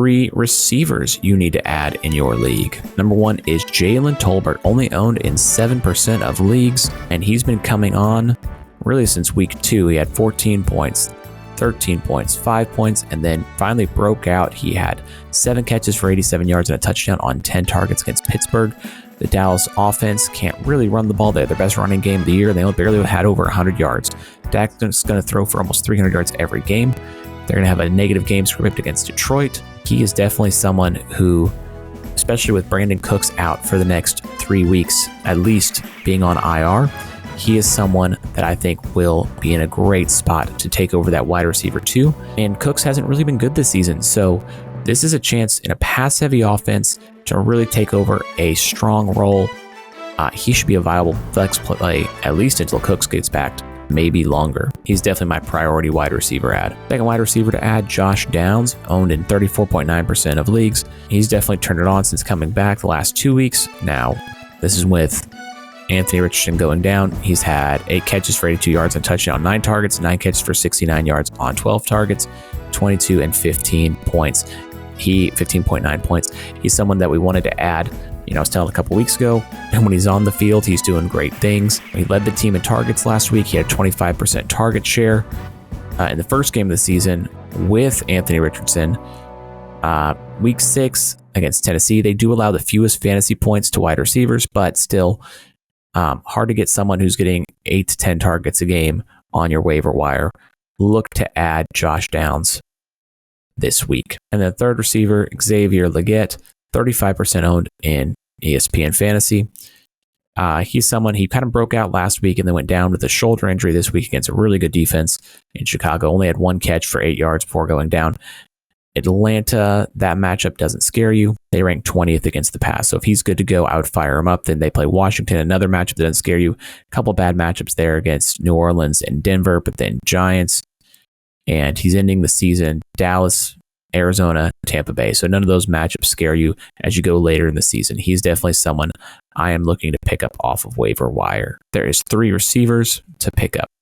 3 receivers you need to add in your league. Number 1 is Jalen Tolbert, only owned in 7% of leagues, and he's been coming on really since week 2. He had 14 points, 13 points, 5 points, and then finally broke out. He had 7 catches for 87 yards and a touchdown on 10 targets against Pittsburgh. The Dallas offense can't really run the ball. They had their best running game of the year. They barely had over 100 yards. Dak's going to throw for almost 300 yards every game. They're going to have a negative game script against Detroit. He is definitely someone who, especially with Brandon Cooks out for the next 3 weeks, at least being on IR, he is someone that I think will be in a great spot to take over that wide receiver 2. And Cooks hasn't really been good this season, so this is a chance in a pass-heavy offense to really take over a strong role. He should be a viable flex play at least until Cooks gets back, maybe longer. He's definitely my priority wide receiver add. Second wide receiver to add, Josh Downs, owned in 34.9% of leagues. He's definitely turned it on since coming back the last 2 weeks. Now, this is with Anthony Richardson going down. He's had 8 catches for 82 yards and touchdown, 9 targets, 9 catches for 69 yards on 12 targets, 22 and 15 points. 15.9 points. He's someone that we wanted to add. I was telling a couple weeks ago, and when he's on the field, he's doing great things. He led the team in targets last week. He had 25% target share in the first game of the season with Anthony Richardson. Week 6 against Tennessee, they do allow the fewest fantasy points to wide receivers, but still hard to get someone who's getting 8 to 10 targets a game on your waiver wire. Look to add Josh Downs this week. And then third receiver, Xavier Legette, 35% owned in ESPN Fantasy. He's someone, he kind of broke out last week and then went down with a shoulder injury this week against a really good defense in Chicago. Only had 1 catch for 8 yards before going down. Atlanta, that matchup doesn't scare you. They rank 20th against the pass. So if he's good to go, I would fire him up. Then they play Washington, another matchup that doesn't scare you. A couple bad matchups there against New Orleans and Denver, but then Giants. And he's ending the season, Dallas, Arizona, Tampa Bay. So none of those matchups scare you as you go later in the season. He's definitely someone I am looking to pick up off of waiver wire. There is 3 receivers to pick up.